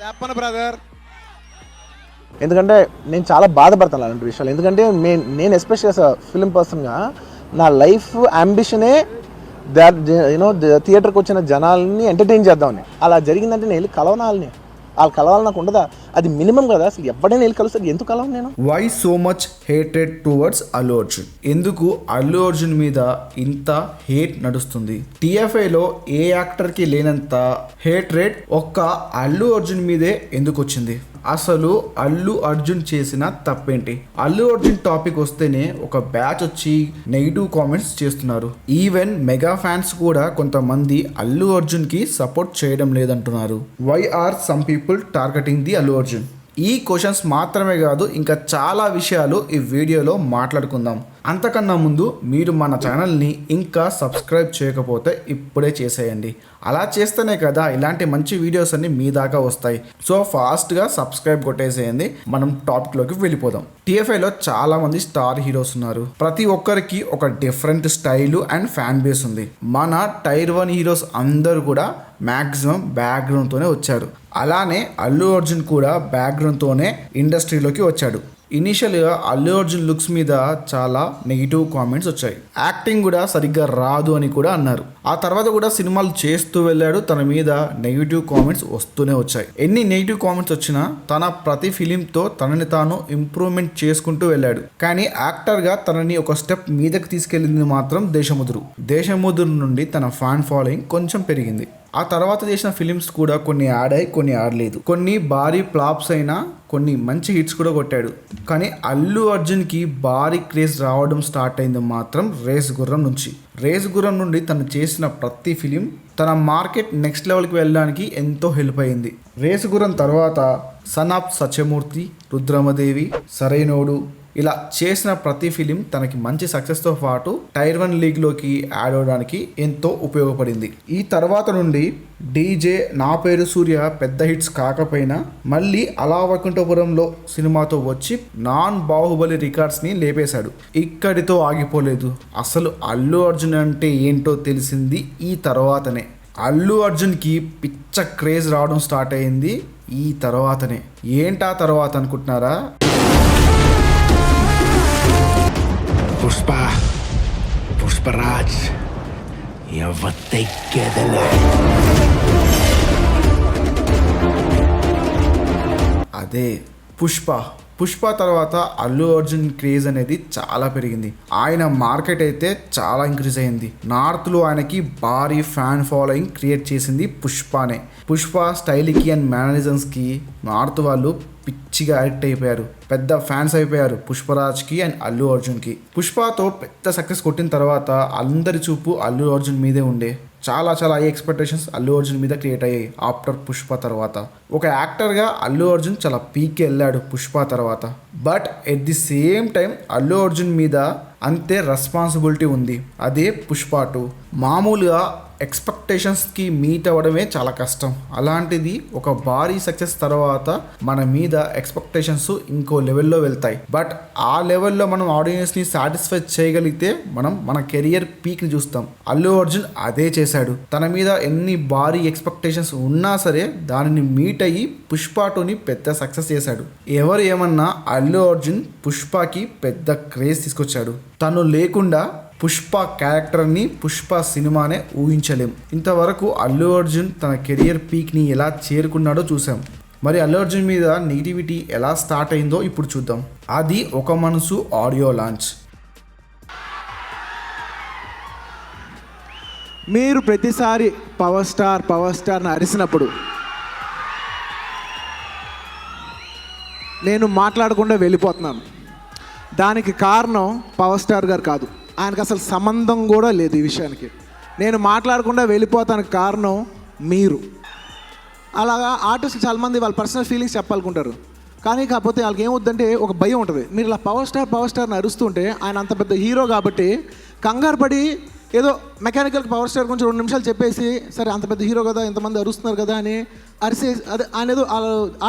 చెప్పను బ్రదర్. ఎందుకంటే నేను చాలా బాధపడతాను అలాంటి విషయాలు. ఎందుకంటే నేను ఎస్పెషల్లీ ఫిలిం పర్సన్గా నా లైఫ్ అంబిషనే యూనో థియేటర్కి వచ్చిన జనాల్ని ఎంటర్టైన్ చేద్దామని. అలా జరిగిందంటే నేను వెళ్ళి కలవనాలని, వాళ్ళు కలవాలి నాకు ఉండదా? అది మినిమం కదా. అసలు ఎవడైనా వెళ్ళి కలుస్తారు, ఎందుకు కలవను నేను? Why so much hated towards Allu Arjun? ఎందుకు అల్లు అర్జున్ మీద ఇంత హేట్ నడుస్తుంది? టీఎఫ్ఐలో ఏ యాక్టర్కి లేనంత హేట్ రేట్ ఒక్క అల్లు అర్జున్ మీదే ఎందుకు వచ్చింది? అసలు అల్లు అర్జున్ చేసిన తప్పేంటి? అల్లు అర్జున్ టాపిక్ వస్తేనే ఒక బ్యాచ్ వచ్చి నెగిటివ్ కామెంట్స్ చేస్తున్నారు. ఈవెన్ మెగా ఫ్యాన్స్ కూడా కొంతమంది అల్లు అర్జున్ కి సపోర్ట్ చేయడం లేదంటున్నారు. Why are some people targeting the Allu Arjun? ఈ క్వశ్చన్స్ మాత్రమే కాదు, ఇంకా చాలా విషయాలు ఈ వీడియోలో మాట్లాడుకుందాం. అంతకన్నా ముందు మీరు మన ఛానల్ని ఇంకా సబ్స్క్రైబ్ చేయకపోతే ఇప్పుడే చేసేయండి. అలా చేస్తేనే కదా ఇలాంటి మంచి వీడియోస్ అన్ని మీ దాకా వస్తాయి. సో ఫాస్ట్గా సబ్స్క్రైబ్ కొట్టేసేయండి. మనం టాపిక్లోకి వెళ్ళిపోదాం. టీఎఫ్ఐలో చాలా మంది స్టార్ హీరోస్ ఉన్నారు. ప్రతి ఒక్కరికి ఒక different style and fan base ఉంది. మన టైర్ 1 హీరోస్ అందరూ కూడా మ్యాక్సిమం బ్యాక్గ్రౌండ్తోనే వచ్చారు. అలానే అల్లు అర్జున్ కూడా బ్యాక్గ్రౌండ్తోనే ఇండస్ట్రీలోకి వచ్చాడు. ఇనీషియల్గా అల్లు అర్జున్ లుక్స్ మీద చాలా నెగిటివ్ కామెంట్స్ వచ్చాయి. యాక్టింగ్ కూడా సరిగ్గా రాదు అని కూడా అన్నారు. ఆ తర్వాత కూడా సినిమాలు చేస్తూ వెళ్ళాడు. తన మీద నెగిటివ్ కామెంట్స్ వస్తూనే వచ్చాయి. ఎన్ని నెగిటివ్ కామెంట్స్ వచ్చినా తన ప్రతి ఫిలింతో తనని తాను ఇంప్రూవ్మెంట్ చేసుకుంటూ వెళ్ళాడు. కానీ యాక్టర్గా తనని ఒక స్టెప్ మీదకి తీసుకెళ్ళింది మాత్రం దేశముద్రు. దేశముద్రు నుండి తన ఫ్యాన్ ఫాలోయింగ్ కొంచెం పెరిగింది. ఆ తర్వాత చేసిన ఫిలిమ్స్ కూడా కొన్ని ఆడాయి, కొన్ని ఆడలేదు. కొన్ని భారీ ఫ్లాప్స్ అయినా కొన్ని మంచి హిట్స్ కూడా కొట్టాడు. కానీ అల్లు అర్జున్కి భారీ క్రేజ్ రావడం స్టార్ట్ అయింది మాత్రం రేస్ గుర్రం నుంచి. రేస్ గుర్రం నుండి తను చేసిన ప్రతి ఫిలిం తన మార్కెట్ నెక్స్ట్ లెవెల్కి వెళ్ళడానికి ఎంతో హెల్ప్ అయింది. రేస్ గుర్రం తర్వాత సన్ ఆఫ్ సత్యమూర్తి, రుద్రమదేవి, సరైనోడు ఇలా చేసిన ప్రతి ఫిలిం తనకి మంచి సక్సెస్తో పాటు టైర్ 1 లీగ్లోకి యాడ్ అవడానికి ఎంతో ఉపయోగపడింది. ఈ తర్వాత నుండి డీజే, నా పేరు సూర్య పెద్ద హిట్స్ కాకపోయినా మళ్ళీ అలా వైకుంఠపురంలో సినిమాతో వచ్చి నాన్ బాహుబలి రికార్డ్స్ని లేపేశాడు. ఇక్కడితో ఆగిపోలేదు. అసలు అల్లు అర్జున్ అంటే ఏంటో తెలిసింది ఈ తర్వాతనే. అల్లు అర్జున్కి పిచ్చ క్రేజ్ రావడం స్టార్ట్ అయింది ఈ తర్వాతనే. ఏంటా తర్వాత అనుకుంటున్నారా? పుష్పరాజ్ అదే పుష్ప తర్వాత అల్లు అర్జున్ క్రేజ్ అనేది చాలా పెరిగింది. ఆయన మార్కెట్ అయితే చాలా ఇంక్రీజ్ అయింది. నార్త్లో ఆయనకి భారీ ఫ్యాన్ ఫాలోయింగ్ క్రియేట్ చేసింది పుష్పనే. పుష్ప స్టైల్కి అండ్ మేనరిజమ్స్కి నార్త్ వాళ్ళు పిచ్చిగా అడిక్ట్ అయిపోయారు. పెద్ద ఫ్యాన్స్ అయిపోయారు పుష్పరాజ్కి అండ్ అల్లు అర్జున్కి. పుష్పతో పెద్ద సక్సెస్ కొట్టిన తర్వాత అందరి చూపు అల్లు అర్జున్ మీదే ఉండే. చాలా హై ఎక్స్పెక్టేషన్స్ అల్లు అర్జున్ మీద క్రియేట్ అయ్యాయి ఆఫ్టర్ పుష్ప తర్వాత. ఒక యాక్టర్గా అల్లు అర్జున్ చాలా పీక్కి వెళ్ళాడు పుష్ప తర్వాత. But at the same time Allu Arjun మీద అంతే రెస్పాన్సిబిలిటీ ఉంది. అదే పుష్ప 2. మామూలుగా ఎక్స్పెక్టేషన్స్కి మీట్ అవ్వడమే చాలా కష్టం. అలాంటిది ఒక భారీ సక్సెస్ తర్వాత మన మీద ఎక్స్పెక్టేషన్స్ ఇంకో లెవెల్లో వెళ్తాయి. బట్ ఆ లెవెల్లో మనం ఆడియన్స్ని సాటిస్ఫై చేయగలిగితే మనం మన కెరియర్ పీక్ని చూస్తాం. అల్లు అర్జున్ అదే చేశాడు. తన మీద ఎన్ని భారీ ఎక్స్పెక్టేషన్స్ ఉన్నా సరే దానిని మీట్ అయ్యి పుష్ప 2ని పెద్ద సక్సెస్ చేశాడు. ఎవరు ఏమన్నా అల్లు అర్జున్ పుష్పకి పెద్ద క్రేజ్ తీసుకొచ్చాడు. తను లేకుండా పుష్ప క్యారెక్టర్ని, పుష్ప సినిమానే ఊహించలేం. ఇంతవరకు అల్లు అర్జున్ తన కెరియర్ పీక్ని ఎలా చేరుకున్నాడో చూసాం. మరి అల్లు అర్జున్ మీద నెగిటివిటీ ఎలా స్టార్ట్ అయిందో ఇప్పుడు చూద్దాం. అది ఒక మనసు ఆడియో లాంచ్. మీరు ప్రతిసారి పవర్ స్టార్ని అరిసినప్పుడు నేను మాట్లాడకుండా వెళ్ళిపోతున్నాను. దానికి కారణం పవర్ స్టార్ గారు కాదు. ఆయనకు అసలు సంబంధం కూడా లేదు ఈ విషయానికి. నేను మాట్లాడకుండా వెళ్ళిపోతానికి కారణం మీరు. అలాగా ఆర్టిస్టులు చాలామంది వాళ్ళ పర్సనల్ ఫీలింగ్స్ చెప్పాలనుకుంటారు. కానీ కాకపోతే వాళ్ళకి ఏమవుద్దంటే ఒక భయం ఉంటుంది. మీరు ఇలా పవర్ స్టార్ని అరుస్తుంటే ఆయన అంత పెద్ద హీరో కాబట్టి కంగారు పడి ఏదో మెకానికల్ పవర్ స్టార్ గురించి 2 నిమిషాలు చెప్పేసి సరే అంత పెద్ద హీరో కదా ఇంతమంది అరుస్తున్నారు కదా అని అరిసే అదే ఆయన ఏదో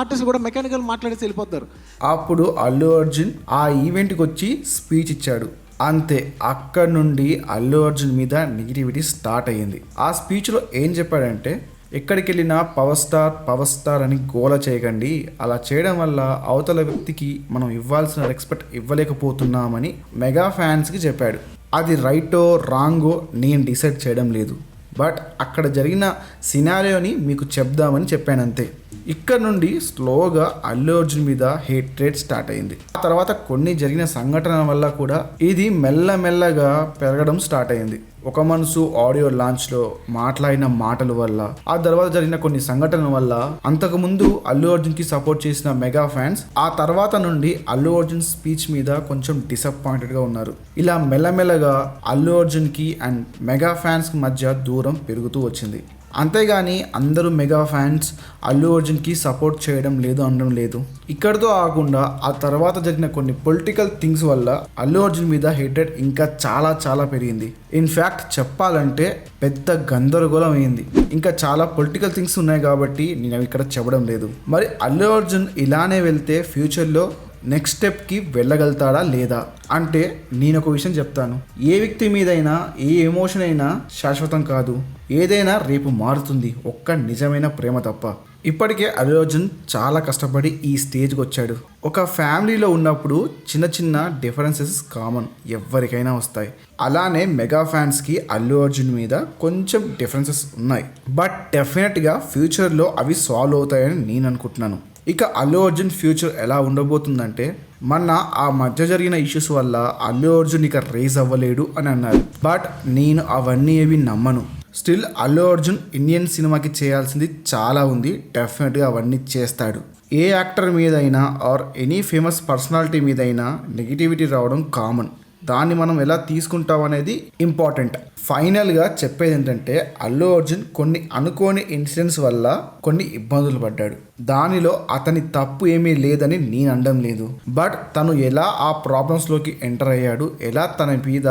ఆర్టిస్ట్ కూడా మెకానికల్ మాట్లాడేసి వెళ్ళిపోతారు. అప్పుడు అల్లు అర్జున్ ఆ ఈవెంట్కి వచ్చి స్పీచ్ ఇచ్చాడు. అంతే, అక్కడ నుండి అల్లు అర్జున్ మీద నెగిటివిటీ స్టార్ట్ అయ్యింది. ఆ స్పీచ్లో ఏం చెప్పాడంటే, ఎక్కడికి వెళ్ళినా పవర్ స్టార్ అని గోల చేయకండి. అలా చేయడం వల్ల అవతల వ్యక్తికి మనం ఇవ్వాల్సిన రెస్పెక్ట్ ఇవ్వలేకపోతున్నామని మెగా ఫ్యాన్స్కి చెప్పాడు. అది రైటో రాంగో నేను డిసైడ్ చేయడం లేదు, బట్ అక్కడ జరిగిన సినారియోని మీకు చెప్దామని చెప్పాను అంతే. ఇక్కడ నుండి స్లోగా అల్లు అర్జున్ మీద హేట్రేట్ స్టార్ట్ అయింది. ఆ తర్వాత కొన్ని జరిగిన సంఘటనల వల్ల కూడా ఇది మెల్లమెల్లగా పెరగడం స్టార్ట్ అయింది. ఒక మనసు ఆడియో లాంచ్లో మాట్లాడిన మాటల వల్ల, ఆ తర్వాత జరిగిన కొన్ని సంఘటనల వల్ల అంతకుముందు అల్లు అర్జున్కి సపోర్ట్ చేసిన మెగా ఫ్యాన్స్ ఆ తర్వాత నుండి అల్లు అర్జున్ స్పీచ్ మీద కొంచెం డిసప్పాయింటెడ్గా ఉన్నారు. ఇలా మెల్లమెల్లగా అల్లు అర్జున్కి అండ్ మెగా ఫ్యాన్స్కి మధ్య దూరం పెరుగుతూ వచ్చింది. అంతేగాని అందరూ మెగా ఫ్యాన్స్ అల్లు అర్జున్కి సపోర్ట్ చేయడం లేదు అనడం లేదు. ఇక్కడితో ఆగకుండా ఆ తర్వాత జరిగిన కొన్ని పొలిటికల్ థింగ్స్ వల్ల అల్లు అర్జున్ మీద హేటెడ్ ఇంకా చాలా పెరిగింది. ఇన్ఫ్యాక్ట్ చెప్పాలంటే పెద్ద గందరగోళం అయింది. ఇంకా చాలా పొలిటికల్ థింగ్స్ ఉన్నాయి కాబట్టి నేను ఇక్కడ చెప్పడం లేదు. మరి అల్లు అర్జున్ ఇలానే వెళ్తే ఫ్యూచర్లో నెక్స్ట్ స్టెప్కి వెళ్ళగలుగుతాడా లేదా అంటే నేను ఒక విషయం చెప్తాను. ఏ వ్యక్తి మీదైనా ఏ ఎమోషన్ అయినా శాశ్వతం కాదు. ఏదైనా రేపు మారుతుంది, ఒక్క నిజమైన ప్రేమ తప్ప. ఇప్పటికే అల్లు అర్జున్ చాలా కష్టపడి ఈ స్టేజ్కి వచ్చాడు. ఒక ఫ్యామిలీలో ఉన్నప్పుడు చిన్న డిఫరెన్సెస్ కామన్, ఎవరికైనా వస్తాయి. అలానే మెగా ఫ్యాన్స్కి అల్లు అర్జున్ మీద కొంచెం డిఫరెన్సెస్ ఉన్నాయి, బట్ డెఫినెట్గా ఫ్యూచర్లో అవి సాల్వ్ అవుతాయని నేను అనుకుంటున్నాను. ఇక అల్లు అర్జున్ ఫ్యూచర్ ఎలా ఉండబోతుందంటే, మొన్న ఆ మధ్య జరిగిన ఇష్యూస్ వల్ల అల్లు అర్జున్ ఇక రేజ్ అవ్వలేడు అని అన్నారు. బట్ నేను అవన్నీ ఏవి నమ్మను. స్టిల్ అల్లు అర్జున్ ఇండియన్ సినిమాకి చేయాల్సింది చాలా ఉంది. డెఫినెట్గా అవన్నీ చేస్తాడు. ఏ యాక్టర్ మీదైనా ఆర్ ఎనీ ఫేమస్ పర్సనాలిటీ మీదైనా నెగిటివిటీ రావడం కామన్. దాన్ని మనం ఎలా తీసుకుంటాం అనేది ఇంపార్టెంట్. ఫైనల్గా చెప్పేది ఏంటంటే, అల్లు అర్జున్ కొన్ని అనుకోని ఇన్సిడెంట్స్ వల్ల కొన్ని ఇబ్బందులు పడ్డాడు. దానిలో అతని తప్పు ఏమీ లేదని నేను అనడం లేదు, బట్ తను ఎలా ఆ ప్రాబ్లమ్స్లోకి ఎంటర్ అయ్యాడు, ఎలా తన మీద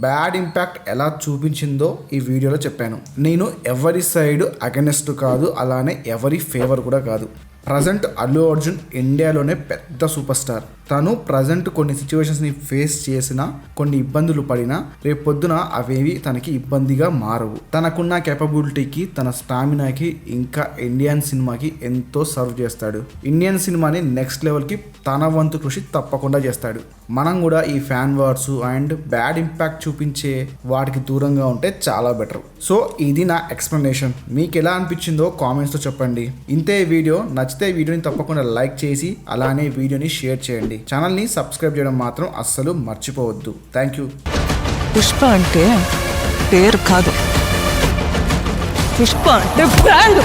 బ్యాడ్ ఇంపాక్ట్ ఎలా చూపించిందో ఈ వీడియోలో చెప్పాను. నేను ఎవరి సైడ్ అగెనెస్ట్ కాదు, అలానే ఎవరి ఫేవర్ కూడా కాదు. ప్రజెంట్ అల్లు అర్జున్ ఇండియాలోనే పెద్ద సూపర్ స్టార్. తను ప్రజెంట్ కొన్ని సిచ్యువేషన్స్ని ఫేస్ చేసినా, కొన్ని ఇబ్బందులు పడినా రేపు పొద్దున అవేవి తనకి ఇబ్బందిగా మారవు. తనకున్న కేపబిలిటీకి, తన స్టామినాకి, ఇంకా ఇండియన్ సినిమాకి ఎంతో సర్వ్ చేస్తాడు. ఇండియన్ సినిమాని నెక్స్ట్ లెవెల్కి తన వంతు కృషి తప్పకుండా చేస్తాడు. మనం కూడా ఈ fan wars and bad impact చూపించే వాటికి దూరంగా ఉంటే చాలా బెటర్. సో ఇది నా ఎక్స్ప్లెనేషన్. మీకు ఎలా అనిపించిందో కామెంట్స్లో చెప్పండి. ఇంతే వీడియో నచ్చితే వీడియోని తప్పకుండా లైక్ చేసి అలానే వీడియోని షేర్ చేయండి. ఛానల్ని సబ్స్క్రైబ్ చేయడం మాత్రం అస్సలు మర్చిపోవద్దు. Thank you. పుష్ప అంటే పేరు కాదు, పుష్ప అంటే బ్రాండ్.